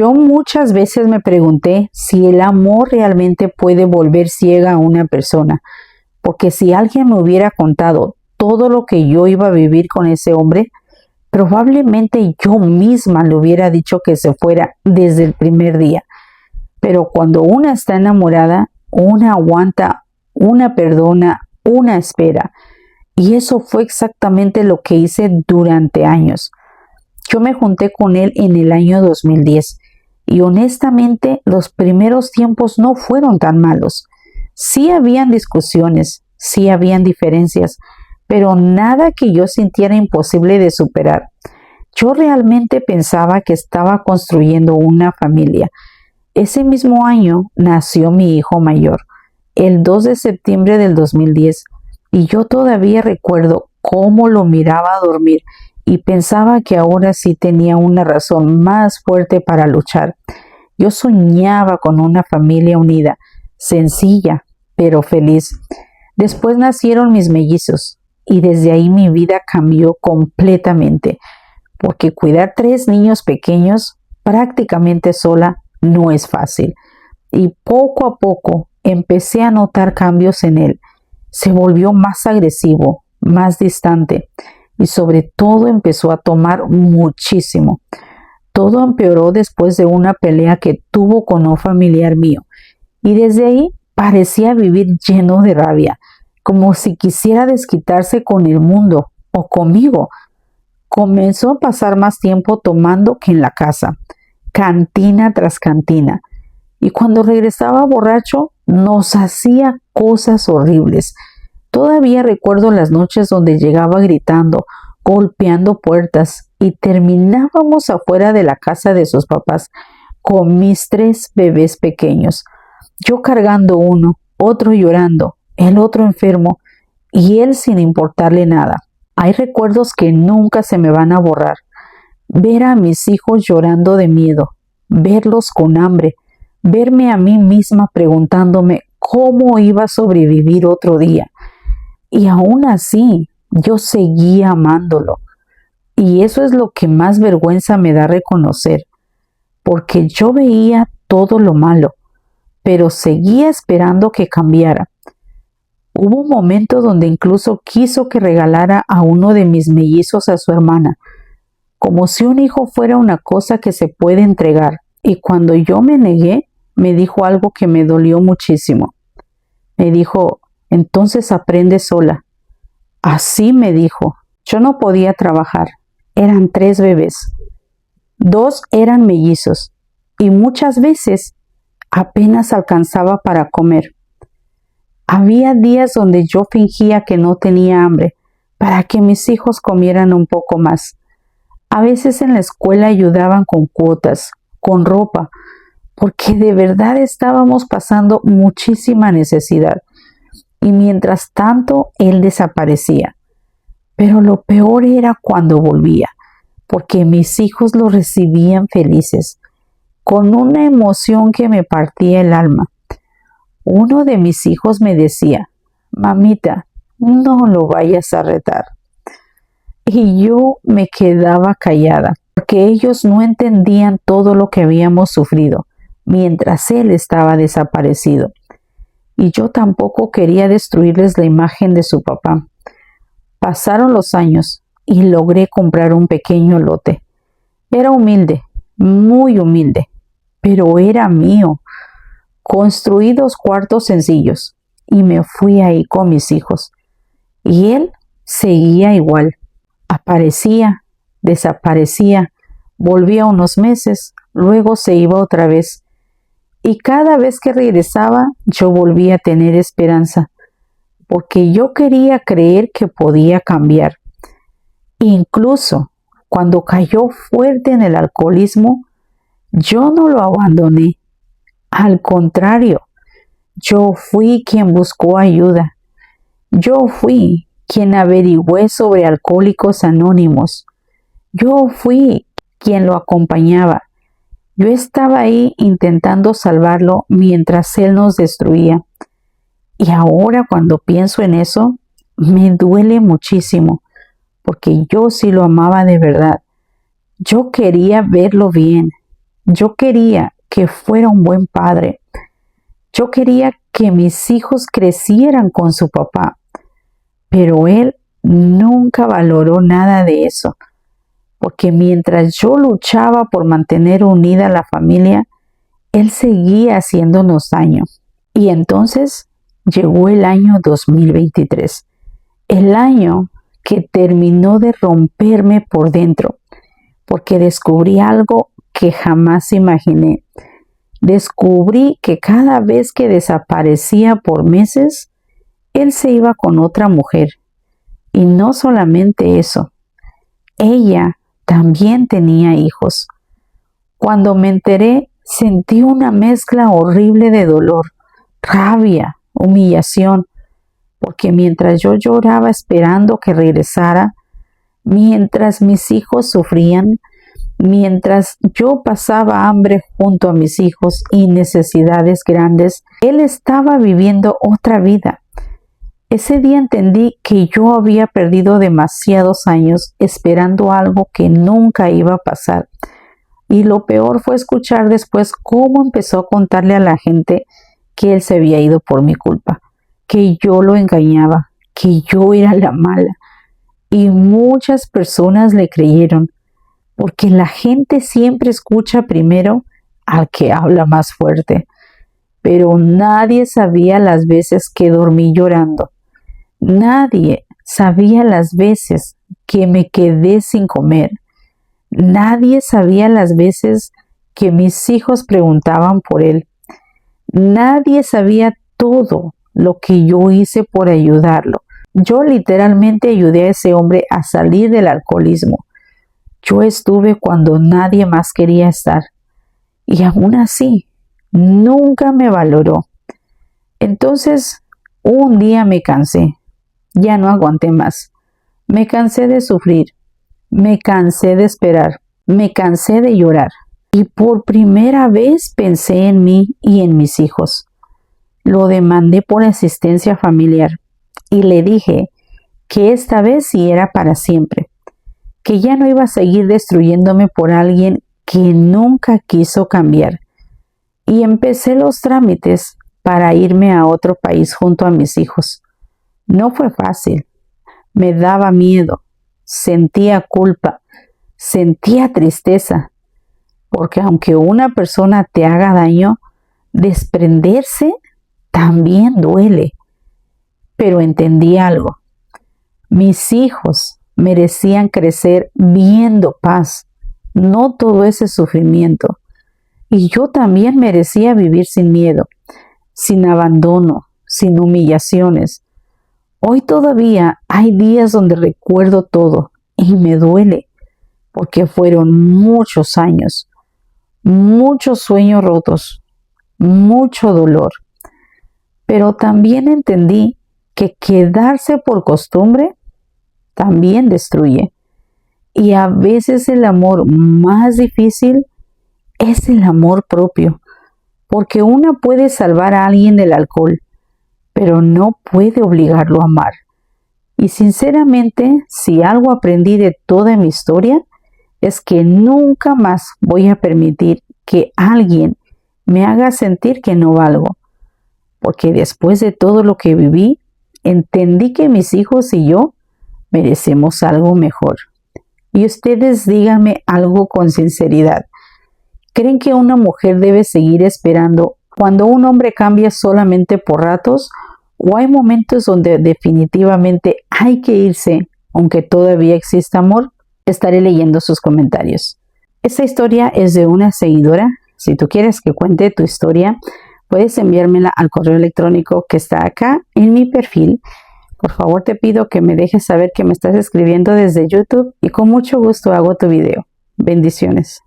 Yo muchas veces me pregunté si el amor realmente puede volver ciega a una persona, porque si alguien me hubiera contado todo lo que yo iba a vivir con ese hombre, probablemente yo misma le hubiera dicho que se fuera desde el primer día. Pero cuando una está enamorada, una aguanta, una perdona, una espera. Y eso fue exactamente lo que hice durante años. Yo me junté con él en el año 2010 y honestamente los primeros tiempos no fueron tan malos. Sí habían discusiones, sí habían diferencias, pero nada que yo sintiera imposible de superar. Yo realmente pensaba que estaba construyendo una familia. Ese mismo año nació mi hijo mayor, el 2 de septiembre del 2010, y yo todavía recuerdo cómo lo miraba dormir y pensaba que ahora sí tenía una razón más fuerte para luchar. Yo soñaba con una familia unida, sencilla, pero feliz. Después nacieron mis mellizos y desde ahí mi vida cambió completamente, porque cuidar 3 niños pequeños prácticamente sola no es fácil. Y poco a poco empecé a notar cambios en él. Se volvió más agresivo, más distante y sobre todo empezó a tomar muchísimo. Todo empeoró después de una pelea que tuvo con un familiar mío y desde ahí parecía vivir lleno de rabia, como si quisiera desquitarse con el mundo o conmigo. Comenzó a pasar más tiempo tomando que en la casa, cantina tras cantina, y cuando regresaba borracho nos hacía cosas horribles. Todavía recuerdo las noches donde llegaba gritando, golpeando puertas y terminábamos afuera de la casa de sus papás con mis 3 bebés pequeños, yo cargando uno, otro llorando, el otro enfermo y él sin importarle nada. Hay recuerdos que nunca se me van a borrar. Ver a mis hijos llorando de miedo, verlos con hambre, verme a mí misma preguntándome cómo iba a sobrevivir otro día. Y aún así, yo seguía amándolo. Y eso es lo que más vergüenza me da reconocer, porque yo veía todo lo malo, pero seguía esperando que cambiara. Hubo un momento donde incluso quiso que regalara a uno de mis mellizos a su hermana, como si un hijo fuera una cosa que se puede entregar. Y cuando yo me negué, me dijo algo que me dolió muchísimo. Me dijo, entonces aprende sola. Así me dijo. Yo no podía trabajar. Eran 3 bebés. 2 eran mellizos y muchas veces apenas alcanzaba para comer. Había días donde yo fingía que no tenía hambre para que mis hijos comieran un poco más. A veces en la escuela ayudaban con cuotas, con ropa, porque de verdad estábamos pasando muchísima necesidad. Y mientras tanto, él desaparecía. Pero lo peor era cuando volvía, porque mis hijos lo recibían felices, con una emoción que me partía el alma. Uno de mis hijos me decía, mamita, no lo vayas a retar. Y yo me quedaba callada, porque ellos no entendían todo lo que habíamos sufrido, mientras él estaba desaparecido. Y yo tampoco quería destruirles la imagen de su papá. Pasaron los años y logré comprar un pequeño lote. Era humilde, muy humilde, pero era mío. Construí 2 cuartos sencillos y me fui ahí con mis hijos. Y él seguía igual. Aparecía, desaparecía, volvía unos meses, luego se iba otra vez. Y cada vez que regresaba, yo volvía a tener esperanza, porque yo quería creer que podía cambiar. Incluso cuando cayó fuerte en el alcoholismo, yo no lo abandoné. Al contrario, yo fui quien buscó ayuda. Yo fui quien averigüé sobre Alcohólicos Anónimos. Yo fui quien lo acompañaba. Yo estaba ahí intentando salvarlo mientras él nos destruía. Y ahora cuando pienso en eso, me duele muchísimo, porque yo sí lo amaba de verdad. Yo quería verlo bien. Yo quería que fuera un buen padre. Yo quería que mis hijos crecieran con su papá, pero él nunca valoró nada de eso, porque mientras yo luchaba por mantener unida la familia, él seguía haciéndonos daño. Y entonces llegó el año 2023, el año que terminó de romperme por dentro, porque descubrí algo que jamás imaginé. Descubrí que cada vez que desaparecía por meses, él se iba con otra mujer. Y no solamente eso, ella también tenía hijos. Cuando me enteré, sentí una mezcla horrible de dolor, rabia, humillación, porque mientras yo lloraba esperando que regresara, mientras mis hijos sufrían, mientras yo pasaba hambre junto a mis hijos y necesidades grandes, él estaba viviendo otra vida. Ese día entendí que yo había perdido demasiados años esperando algo que nunca iba a pasar. Y lo peor fue escuchar después cómo empezó a contarle a la gente que él se había ido por mi culpa, que yo lo engañaba, que yo era la mala. Y muchas personas le creyeron, porque la gente siempre escucha primero al que habla más fuerte. Pero nadie sabía las veces que dormí llorando. Nadie sabía las veces que me quedé sin comer. Nadie sabía las veces que mis hijos preguntaban por él. Nadie sabía todo lo que yo hice por ayudarlo. Yo literalmente ayudé a ese hombre a salir del alcoholismo. Yo estuve cuando nadie más quería estar. Y aún así, nunca me valoró. Entonces, un día me cansé. Ya no aguanté más. Me cansé de sufrir. Me cansé de esperar. Me cansé de llorar. Y por primera vez pensé en mí y en mis hijos. Lo demandé por asistencia familiar y le dije que esta vez sí era para siempre, que ya no iba a seguir destruyéndome por alguien que nunca quiso cambiar. Y empecé los trámites para irme a otro país junto a mis hijos. No fue fácil. Me daba miedo, sentía culpa, sentía tristeza, porque aunque una persona te haga daño, desprenderse también duele. Pero entendí algo. Mis hijos merecían crecer viendo paz, no todo ese sufrimiento. Y yo también merecía vivir sin miedo, sin abandono, sin humillaciones. Hoy todavía hay días donde recuerdo todo y me duele, porque fueron muchos años, muchos sueños rotos, mucho dolor. Pero también entendí que quedarse por costumbre también destruye. Y a veces el amor más difícil es el amor propio, porque una puede salvar a alguien del alcohol, pero no puede obligarlo a amar. Y sinceramente, si algo aprendí de toda mi historia, es que nunca más voy a permitir que alguien me haga sentir que no valgo, porque después de todo lo que viví, entendí que mis hijos y yo merecemos algo mejor. Y ustedes díganme algo con sinceridad. ¿Creen que una mujer debe seguir esperando cuando un hombre cambia solamente por ratos? ¿O hay momentos donde definitivamente hay que irse, aunque todavía exista amor? Estaré leyendo sus comentarios. Esta historia es de una seguidora. Si tú quieres que cuente tu historia, puedes enviármela al correo electrónico que está acá en mi perfil. Por favor, te pido que me dejes saber que me estás escribiendo desde YouTube y con mucho gusto hago tu video. Bendiciones.